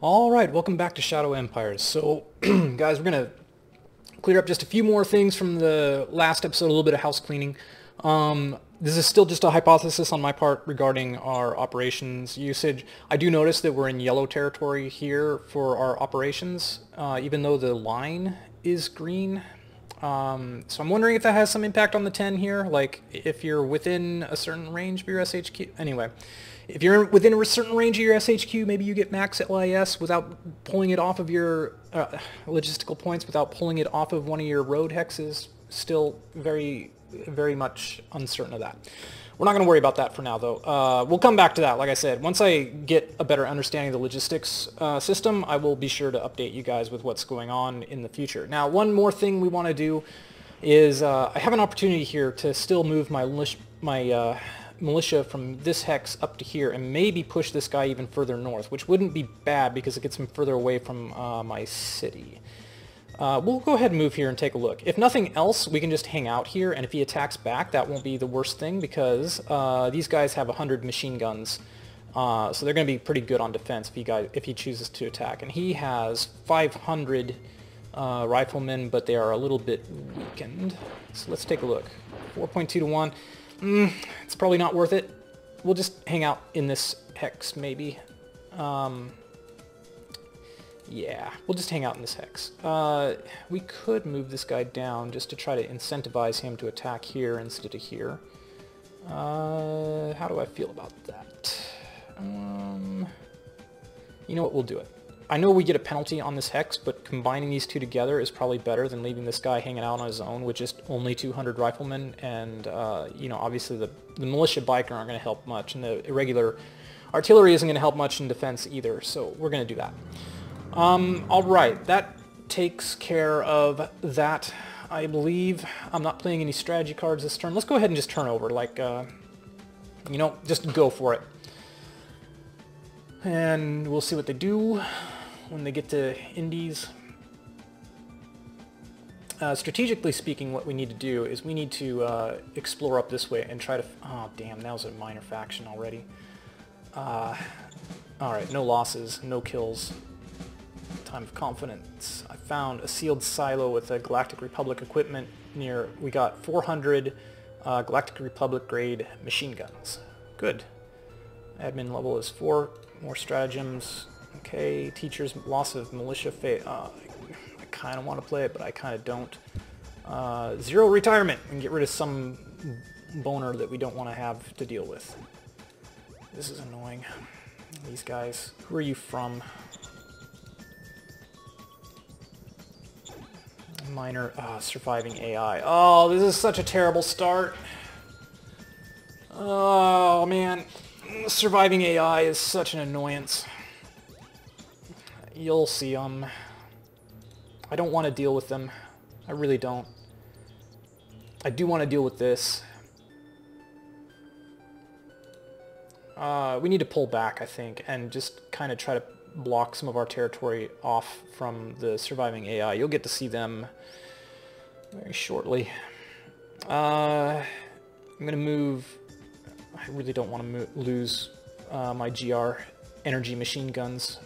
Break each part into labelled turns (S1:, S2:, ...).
S1: Alright, welcome back to Shadow Empires. So, guys, we're going to clear up just a few more things from the last episode, a little bit of house cleaning. This is still just a hypothesis on my part regarding our operations usage. I do notice that we're in yellow territory here for our operations, even though the line is green. So I'm wondering if that has some impact on the 10 here, like if you're within a certain range of your SHQ. Anyway, if you're within a certain range of your SHQ, maybe you get max LIS without pulling it off of your logistical points, without pulling it off of one of your road hexes. Still very much uncertain of that. We're not going to worry about that for now, though. We'll come back to that, like I said. Once I get a better understanding of the logistics system, I will be sure to update you guys with what's going on in the future. Now, one more thing we want to do is I have an opportunity here to still move my militia from this hex up to here and maybe push this guy even further north, which wouldn't be bad because it gets him further away from my city. We'll go ahead and move here and take a look. If nothing else, we can just hang out here, and if he attacks back, that won't be the worst thing because these guys have 100 machine guns, so they're going to be pretty good on defense if he chooses to attack. And he has 500 riflemen, but they are a little bit weakened. So let's take a look. 4.2 to 1. It's probably not worth it. We'll just hang out in this hex, maybe. Yeah, we'll just hang out in this hex. We could move this guy down just to try to incentivize him to attack here instead of here. How do I feel about that? You know what, we'll do it. I know we get a penalty on this hex, but combining these two together is probably better than leaving this guy hanging out on his own with just only 200 riflemen, and, you know, obviously the militia biker aren't going to help much, and the irregular artillery isn't going to help much in defense either, so we're going to do that. Alright, that takes care of that, I believe. I'm not playing any strategy cards this turn. Let's go ahead and just turn over, like, you know, just go for it. And we'll see what they do when they get to Indies. Strategically speaking, what we need to do is we need to explore up this way and try to... Oh, damn, that was a minor faction already. Alright, no losses, no kills. Time of confidence. I found a sealed silo with a Galactic Republic equipment near... We got 400 Galactic Republic grade machine guns. Good. Admin level is 4. More stratagems. Okay. Teachers, loss of militia fate. I kind of want to play it, but I kind of don't. 0 retirement. We can get rid of some boner that we don't want to have to deal with. This is annoying. These guys. Who are you from? Minor, surviving AI. Oh, this is such a terrible start. Oh, man. Surviving AI is such an annoyance. You'll see them. I don't want to deal with them. I really don't. I do want to deal with this. We need to pull back, I think, and just kind of try to block some of our territory off from the surviving AI. You'll get to see them very shortly. I'm going to move... I really don't want to lose my GR energy machine guns,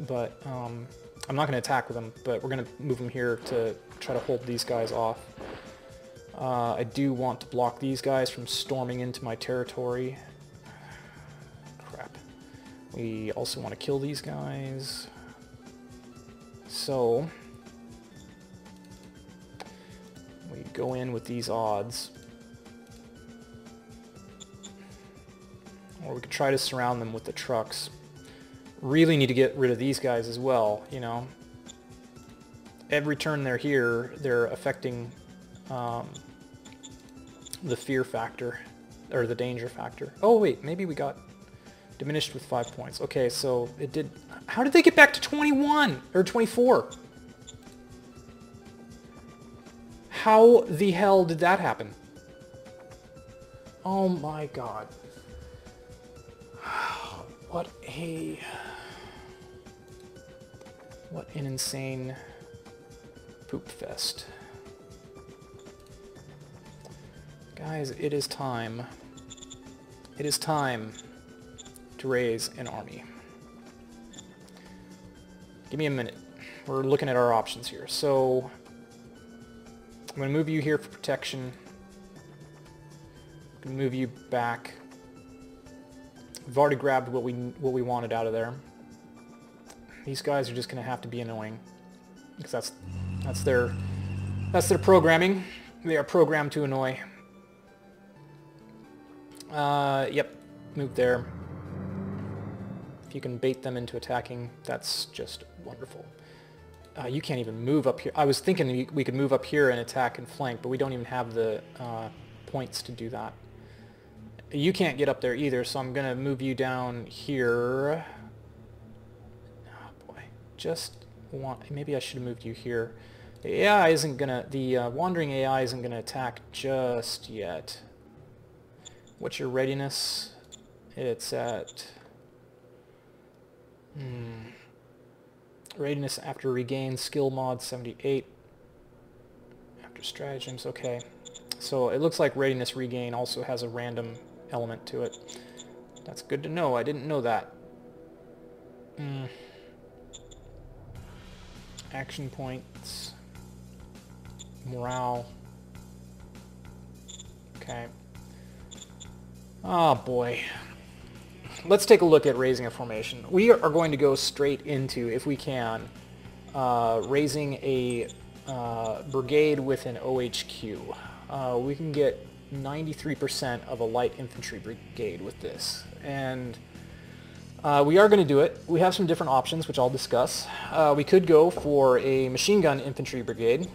S1: but I'm not going to attack with them, but we're going to move them here to try to hold these guys off. I do want to block these guys from storming into my territory. Crap. We also want to kill these guys. So we go in with these odds. Or we could try to surround them with the trucks. Really need to get rid of these guys as well, you know. Every turn they're here, they're affecting the fear factor, or the danger factor. Oh wait, maybe we got diminished with 5 points. Okay, so it did... How did they get back to 21? Or 24? How the hell did that happen? Oh my god. What an insane poop fest. Guys, it is time. It is time to raise an army. Give me a minute. We're looking at our options here. So I'm going to move you here for protection. I'm going to move you back. We've already grabbed what we wanted out of there. These guys are just going to have to be annoying, because that's their programming. They are programmed to annoy. Yep, move there. If you can bait them into attacking, that's just wonderful. You can't even move up here. I was thinking we could move up here and attack and flank, but we don't even have the points to do that. You can't get up there either, so I'm going to move you down here. Oh boy, maybe I should have moved you here. The AI isn't gonna, the wandering AI isn't gonna attack just yet. What's your readiness? It's at readiness after regain, skill mod 78. After stratagems, okay. So it looks like readiness regain also has a random element to it. That's good to know. I didn't know that. Action points. Morale. Okay. Oh boy. Let's take a look at raising a formation. We are going to go straight into, if we can, raising a brigade with an OHQ. We can get 93% of a light infantry brigade with this, and we are going to do it. We have some different options, which I'll discuss. We could go for a machine gun infantry brigade,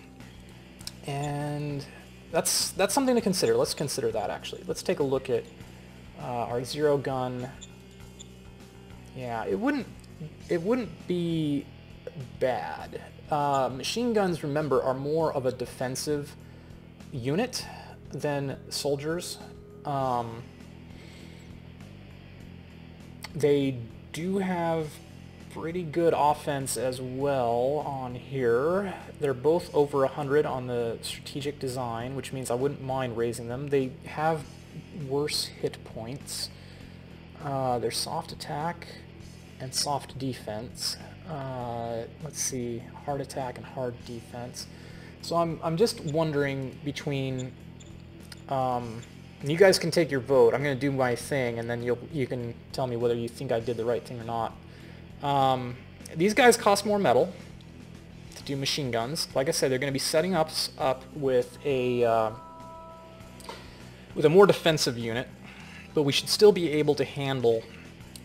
S1: and that's something to consider. Let's consider that, actually. Let's take a look at our zero gun. Yeah, it wouldn't be bad. Machine guns, remember, are more of a defensive unit than soldiers. They do have pretty good offense as well on here. They're both over 100 on the strategic design, which means I wouldn't mind raising them. They have worse hit points. They're soft attack and soft defense. Let's see, hard attack and hard defense. So I'm just wondering between, you guys can take your vote. I'm going to do my thing, and then you can tell me whether you think I did the right thing or not. These guys cost more metal to do machine guns. Like I said, they're going to be setting us up with a more defensive unit, but we should still be able to handle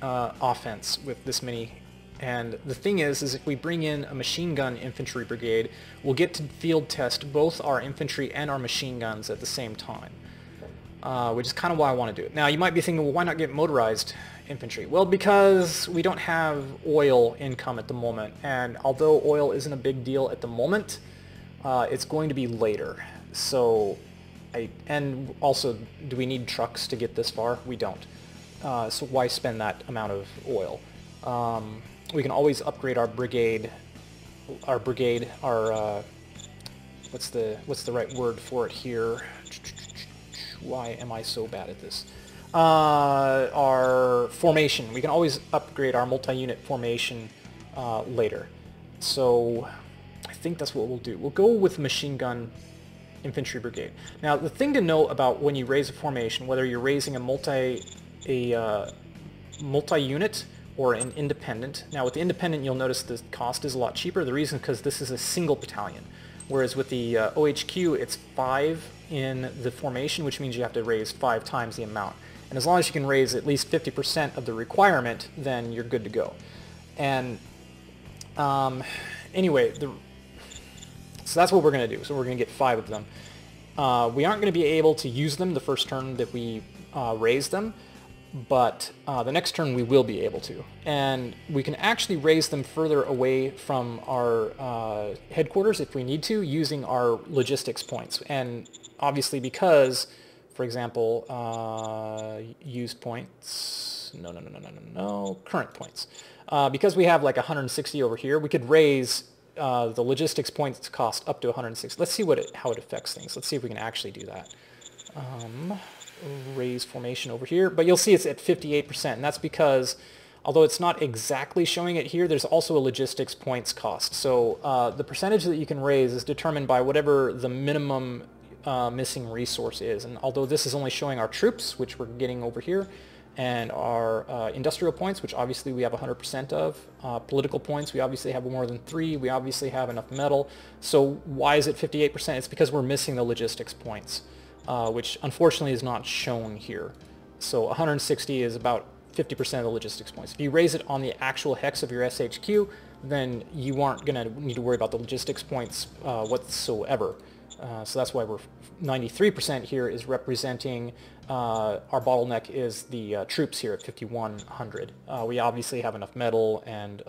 S1: offense with this many. And the thing is if we bring in a machine gun infantry brigade, we'll get to field test both our infantry and our machine guns at the same time, which is kind of why I want to do it. Now, you might be thinking, well, why not get motorized infantry? Well, because we don't have oil income at the moment, and although oil isn't a big deal at the moment, it's going to be later. So, and also, do we need trucks to get this far? We don't. So why spend that amount of oil? We can always upgrade our brigade. What's the right word for it here? Why am I so bad at this? Our formation. We can always upgrade our multi-unit formation later. So I think that's what we'll do. We'll go with machine gun infantry brigade. Now, the thing to know about when you raise a formation, whether you're raising a multi-unit or an independent. Now, with the independent, you'll notice the cost is a lot cheaper. The reason is because this is a single battalion, whereas with the OHQ, it's 5 in the formation, which means you have to raise 5 times the amount. And as long as you can raise at least 50% of the requirement, then you're good to go. And anyway, so that's what we're going to do. So we're going to get 5 of them. We aren't going to be able to use them the first turn that we raise them, but the next turn we will be able to. And we can actually raise them further away from our headquarters if we need to, using our logistics points. And obviously because, for example, use points, no, current points. Because we have like 160 over here, we could raise the logistics points cost up to 160. Let's see how it affects things. Let's see if we can actually do that. Raise formation over here, but you'll see it's at 58%, and that's because Although it's not exactly showing it here, there's also a logistics points cost. So the percentage that you can raise is determined by whatever the minimum missing resource is. And although this is only showing our troops, which we're getting over here, and our industrial points, which obviously we have 100% of, political points, we obviously have more than 3, we obviously have enough metal. So why is it 58%? It's because we're missing the logistics points, which unfortunately is not shown here. So 160 is about 50% of the logistics points. If you raise it on the actual hex of your SHQ, then you aren't going to need to worry about the logistics points whatsoever. So that's why we're 93% here is representing our bottleneck is the troops here at 5,100. We obviously have enough metal, and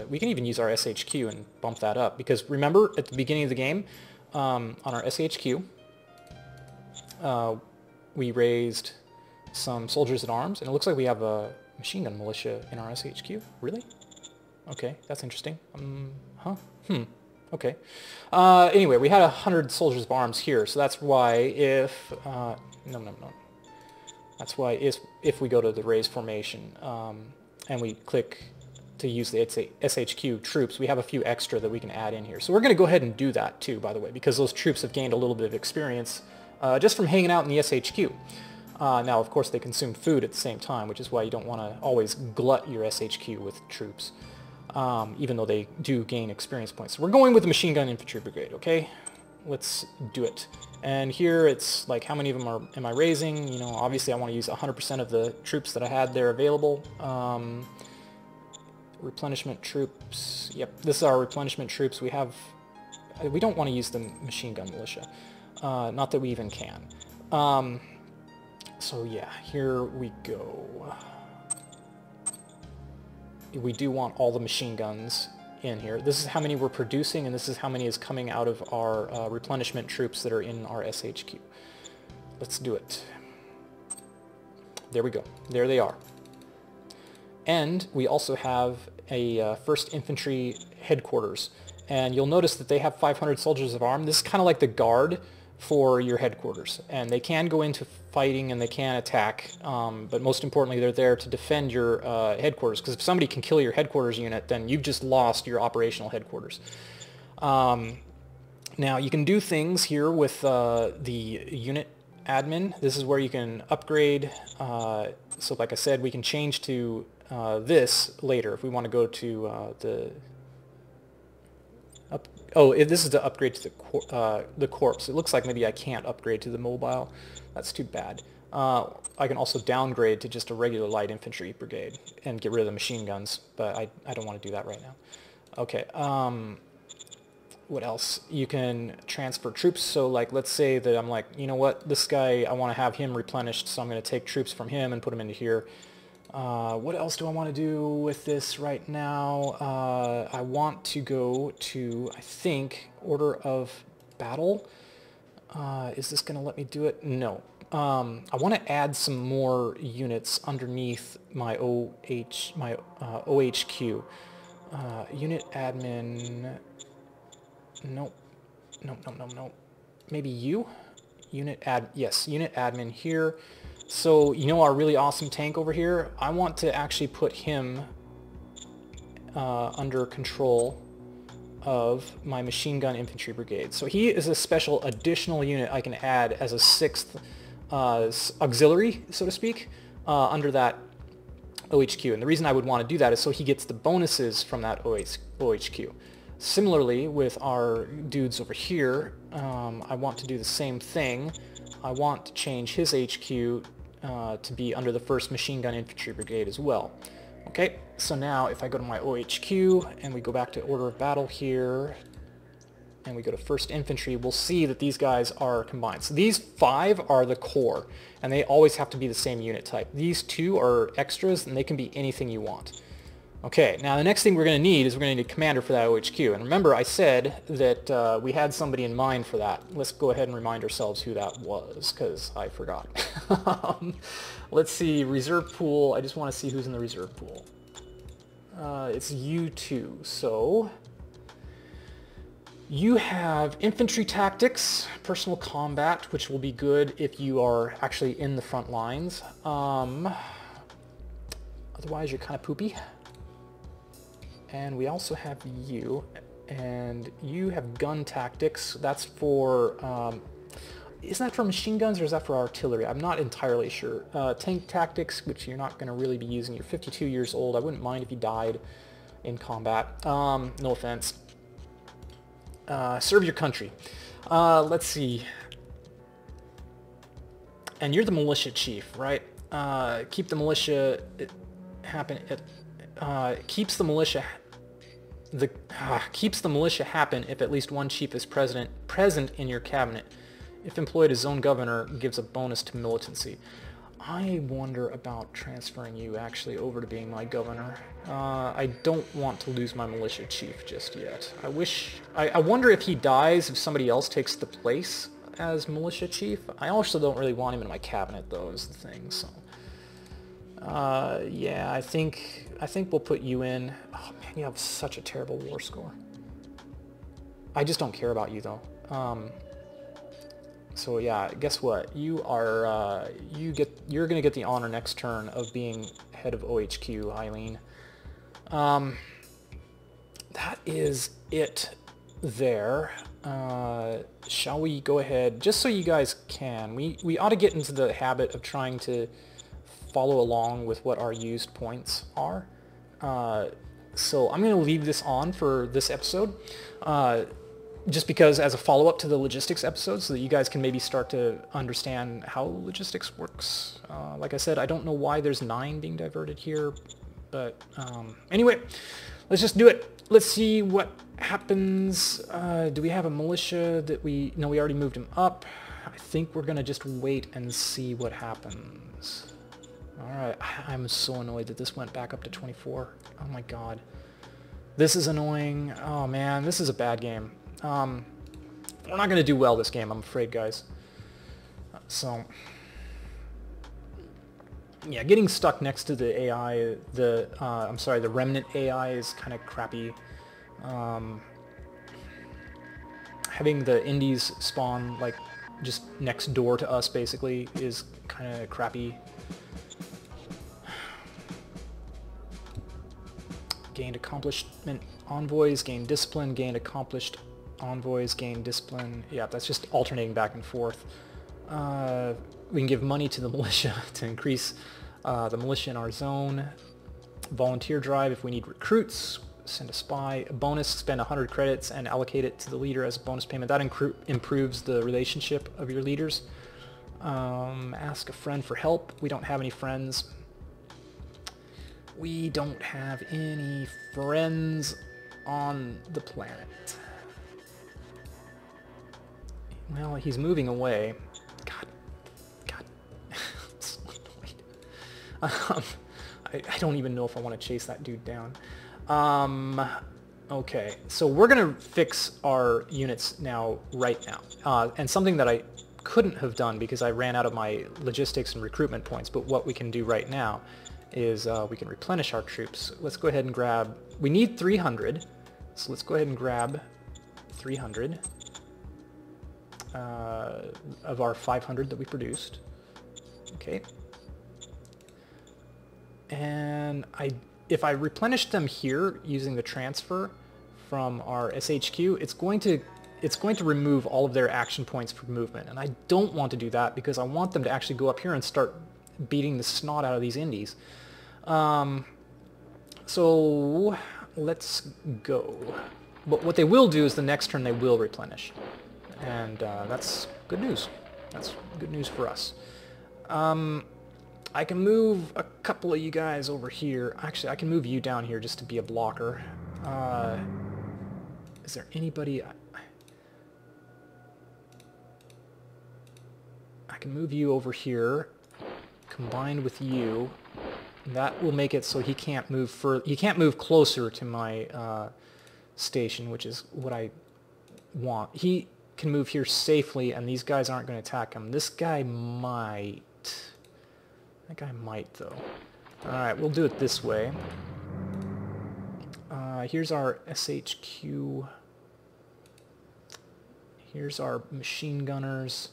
S1: we can even use our SHQ and bump that up, because remember at the beginning of the game on our SHQ we raised some soldiers at arms, and it looks like we have a machine gun militia in our SHQ. Really? Okay, that's interesting. Okay. Anyway, we had 100 soldiers of arms here, so that's why if that's why if we go to the raise formation and we click to use the SHQ troops, we have a few extra that we can add in here. So we're going to go ahead and do that too, by the way, because those troops have gained a little bit of experience just from hanging out in the SHQ. Now, of course, they consume food at the same time, which is why you don't want to always glut your SHQ with troops, even though they do gain experience points. So we're going with the Machine Gun Infantry Brigade, okay? Let's do it. And here it's like, how many of them am I raising? You know, obviously I want to use 100% of the troops that I had there available. Replenishment troops. Yep, this is our replenishment troops. We don't want to use the machine gun militia. Not that we even can. So yeah, here we go. We do want all the machine guns in here. This is how many we're producing, and this is how many is coming out of our replenishment troops that are in our SHQ. Let's do it. There we go. There they are. And we also have a 1st Infantry Headquarters. And you'll notice that they have 500 soldiers of arm. This is kind of like the guard for your headquarters, and they can go into fighting and they can attack, but most importantly they're there to defend your headquarters, because if somebody can kill your headquarters unit, then you've just lost your operational headquarters. Now you can do things here with the unit admin. This is where you can upgrade, so like I said, we can change to this later if we want to go to this is to upgrade to the corpse. It looks like maybe I can't upgrade to the mobile. That's too bad. I can also downgrade to just a regular light infantry brigade and get rid of the machine guns, but I don't want to do that right now. Okay, what else? You can transfer troops. So like, let's say that I'm like, you know what, this guy, I want to have him replenished, so I'm going to take troops from him and put them into here. What else do I want to do with this right now? I want to go to, I think, order of battle. Is this going to let me do it? No. I want to add some more units underneath my OHQ. Unit admin. Nope. Nope. Maybe you? Unit admin here. So, you know our really awesome tank over here? I want to actually put him under control of my machine gun infantry brigade. So he is a special additional unit I can add as a 6th auxiliary, so to speak, under that OHQ. And the reason I would want to do that is so he gets the bonuses from that OHQ. Similarly, with our dudes over here, I want to do the same thing. I want to change his HQ to be under the 1st Machine Gun Infantry Brigade as well. Okay, so now if I go to my OHQ and we go back to Order of Battle here, and we go to 1st Infantry, we'll see that these guys are combined. So these 5 are the core, and they always have to be the same unit type. These 2 are extras, and they can be anything you want. Okay, now the next thing we're going to need is we're going to need a commander for that OHQ. And remember, I said that we had somebody in mind for that. Let's go ahead and remind ourselves who that was, because I forgot. Let's see, reserve pool. I just want to see who's in the reserve pool. It's you two. So you have infantry tactics, personal combat, which will be good if you are actually in the front lines. Otherwise, you're kind of poopy. And we also have you, and you have gun tactics. That's for, is that for machine guns or is that for artillery? I'm not entirely sure. Tank tactics, which you're not going to really be using. You're 52 years old. I wouldn't mind if you died in combat. No offense. Serve your country. Let's see. And you're the militia chief, right? Keep the militia happen. Keeps the militia happen if at least one chief is present in your cabinet. If employed as zone governor, gives a bonus to militancy. I wonder about transferring you actually over to being my governor. I don't want to lose my militia chief just yet. I wonder if he dies, if somebody else takes the place as militia chief. I also don't really want him in my cabinet, though, is the thing. So, yeah, I think we'll put you in. Oh man, you have such a terrible war score. I just don't care about you, though. So yeah, guess what? You are you're gonna get the honor next turn of being head of OHQ, Eileen. That is it there. Shall we go ahead, just so you guys can, we ought to get into the habit of trying to follow along with what our used points are. So I'm gonna leave this on for this episode. Just because as a follow-up to the logistics episode, so that you guys can maybe start to understand how logistics works. Like I said, I don't know why there's 9 being diverted here, but anyway, let's just do it. Let's see what happens. Do we have a militia that no, we already moved him up. I think we're gonna just wait and see what happens. Alright, I'm so annoyed that this went back up to 24. Oh my god. This is annoying. Oh man, this is a bad game. We're not going to do well this game, I'm afraid, guys. So, yeah, getting stuck next to the AI, I'm sorry, the remnant AI is kind of crappy. Having the indies spawn, like, just next door to us, basically, is kind of crappy. Gained accomplishment envoys, gained discipline, gained accomplished envoys, gain discipline. Yeah, that's just alternating back and forth. We can give money to the militia to increase the militia in our zone. Volunteer drive if we need recruits. Send a spy. A bonus, spend 100 credits and allocate it to the leader as a bonus payment. That improves the relationship of your leaders. Ask a friend for help. We don't have any friends. We don't have any friends on the planet. Well, he's moving away. God. I'm so annoyed. I don't even know if I want to chase that dude down. Okay, so we're going to fix our units now, right now. And something that I couldn't have done because I ran out of my logistics and recruitment points, but what we can do right now is we can replenish our troops. Let's go ahead and grab... We need 300, so let's go ahead and grab 300. Of our 500 that we produced. Okay. And if I replenish them here using the transfer from our SHQ, it's going to remove all of their action points for movement, and I don't want to do that because I want them to actually go up here and start beating the snot out of these indies. So let's go. But what they will do is the next turn they will replenish. And that's good news. That's good news for us. I can move a couple of you guys over here. Actually, I can move you down here just to be a blocker. Is there anybody... I can move you over here, combined with you. That will make it so he can't move further. He can't move closer to my station, which is what I want. He can move here safely, and these guys aren't going to attack him. This guy might. That guy might, though. Alright, we'll do it this way. Here's our SHQ. Here's our machine gunners.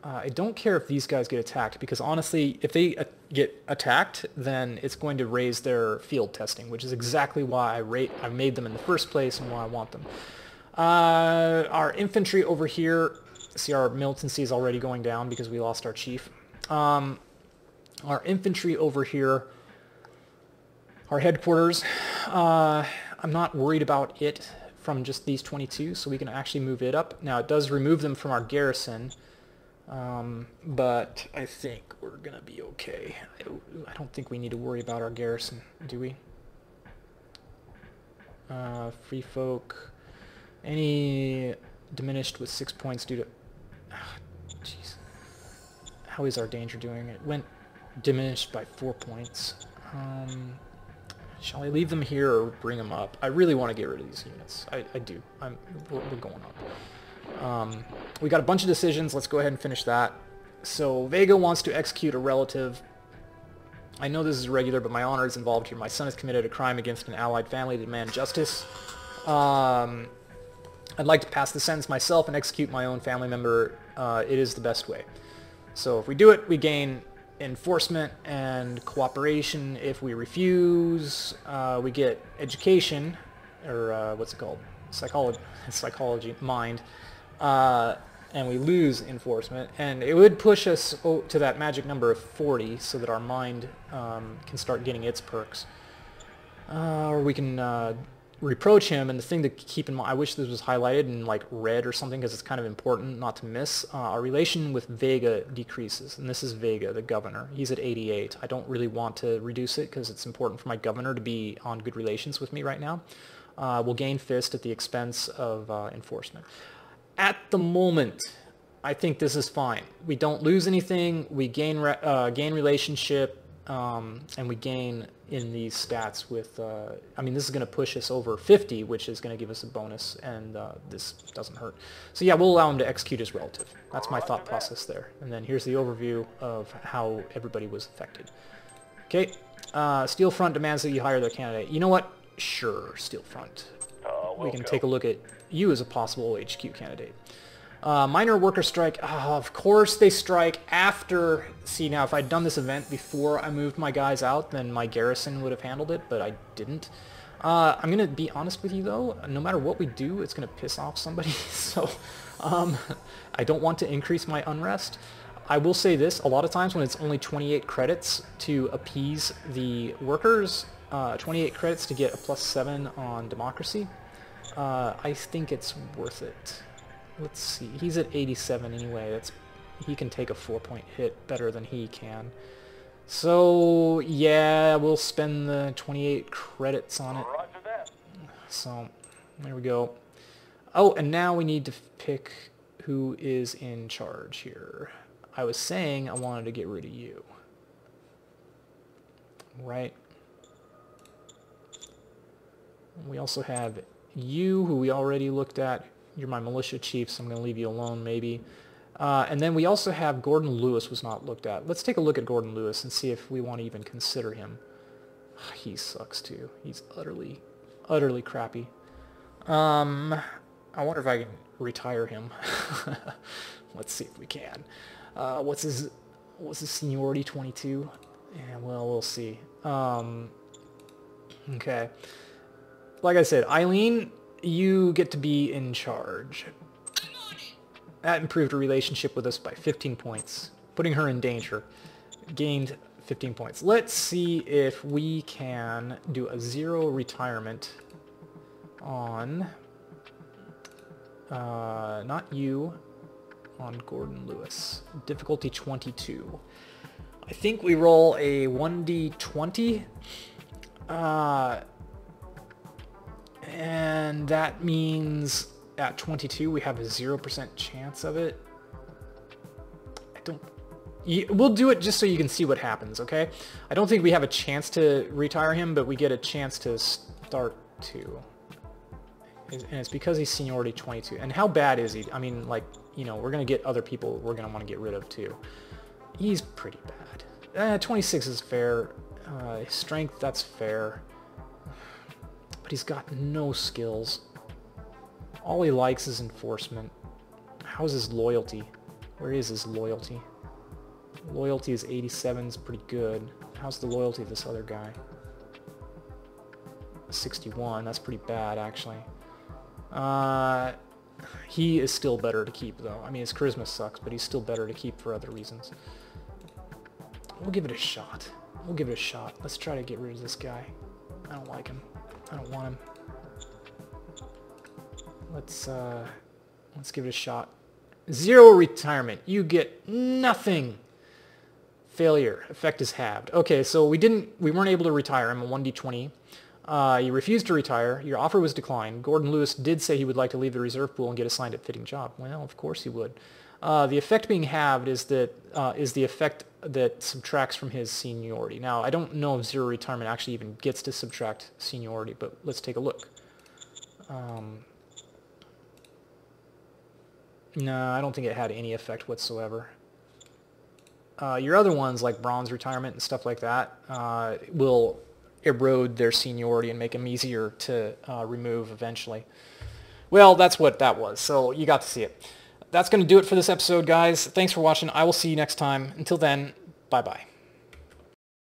S1: I don't care if these guys get attacked, because honestly, if they get attacked, then it's going to raise their field testing, which is exactly why I made them in the first place and why I want them. Our infantry over here, see our militancy is already going down because we lost our chief. Our infantry over here, our headquarters, I'm not worried about it from just these 22, so we can actually move it up. Now it does remove them from our garrison, but I think we're gonna be okay. I don't think we need to worry about our garrison, do we? Free folk, any diminished with 6 points due to... Jeez. How is our danger doing? It went diminished by 4 points. Shall I leave them here or bring them up? I really want to get rid of these units. I do. We're going up. We got a bunch of decisions. Let's go ahead and finish that. So Vega wants to execute a relative. I know this is irregular, but my honor is involved here. My son has committed a crime against an allied family to demand justice. I'd like to pass the sentence myself and execute my own family member. It is the best way. So if we do it, we gain enforcement and cooperation. If we refuse, we get education, or what's it called? Psychology, mind. And we lose enforcement, and it would push us to that magic number of 40 so that our mind can start getting its perks. Or we can reproach him, and the thing to keep in mind, I wish this was highlighted in like red or something because it's kind of important not to miss, our relation with Vega decreases, and this is Vega, the governor. He's at 88. I don't really want to reduce it because it's important for my governor to be on good relations with me right now. We'll gain fist at the expense of enforcement. At the moment, I think this is fine. We don't lose anything. We gain relationship, and we gain in these stats with. I mean, this is going to push us over 50, which is going to give us a bonus, and this doesn't hurt. So yeah, we'll allow him to execute his relative. That's my thought process there. And then here's the overview of how everybody was affected. Okay, Steel Front demands that you hire their candidate. You know what? Sure, Steel Front. We can take a look at you as a possible OHQ candidate. Minor worker strike. Of course they strike after... See, now if I'd done this event before I moved my guys out, then my garrison would have handled it, but I didn't. I'm going to be honest with you, though. No matter what we do, it's going to piss off somebody. So I don't want to increase my unrest. I will say this. A lot of times when it's only 28 credits to appease the workers, 28 credits to get a +7 on democracy, I think it's worth it. Let's see. He's at 87 anyway. He can take a 4-point hit better than he can. So yeah, we'll spend the 28 credits on it. So there we go. Oh, and now we need to pick who is in charge here. I was saying I wanted to get rid of you. Right. We also have you, who we already looked at. You're my militia chief, so I'm going to leave you alone, maybe. And then we also have Gordon Lewis was not looked at. Let's take a look at Gordon Lewis and see if we want to even consider him. He sucks, too. He's utterly, utterly crappy. I wonder if I can retire him. Let's see if we can. What's his seniority? 22? Yeah, well, we'll see. Okay. Like I said, Eileen, you get to be in charge. That improved her relationship with us by 15 points, putting her in danger. Gained 15 points. Let's see if we can do a 0 retirement on, not you, on Gordon Lewis. Difficulty 22. I think we roll a 1d20. And that means at 22 we have a 0% chance of it. We'll do it just so you can see what happens, okay? I don't think we have a chance to retire him, but we get a chance to start to. And it's because he's seniority 22. And how bad is he? I mean, like, you know, we're going to get other people we're going to want to get rid of too. He's pretty bad. 26 is fair. Strength, that's fair. But he's got no skills. All he likes is enforcement. How's his loyalty? Where is his loyalty? Loyalty is 87, is pretty good. How's the loyalty of this other guy? 61, that's pretty bad, actually. He is still better to keep, though. I mean, his charisma sucks, but he's still better to keep for other reasons. We'll give it a shot. We'll give it a shot. Let's try to get rid of this guy. I don't like him. I don't want him. Let's give it a shot. 0 retirement. You get nothing. Failure. Effect is halved. Okay, so we weren't able to retire him, a 1d20. You refused to retire. Your offer was declined. Gordon Lewis did say he would like to leave the reserve pool and get assigned a fitting job. Well, of course he would. The effect being halved is the effect that subtracts from his seniority. Now, I don't know if 0 retirement actually even gets to subtract seniority, but let's take a look. No, I don't think it had any effect whatsoever. Your other ones, like bronze retirement and stuff like that, will erode their seniority and make them easier to remove eventually. Well, that's what that was, so you got to see it. That's going to do it for this episode, guys. Thanks for watching. I will see you next time. Until then, bye-bye.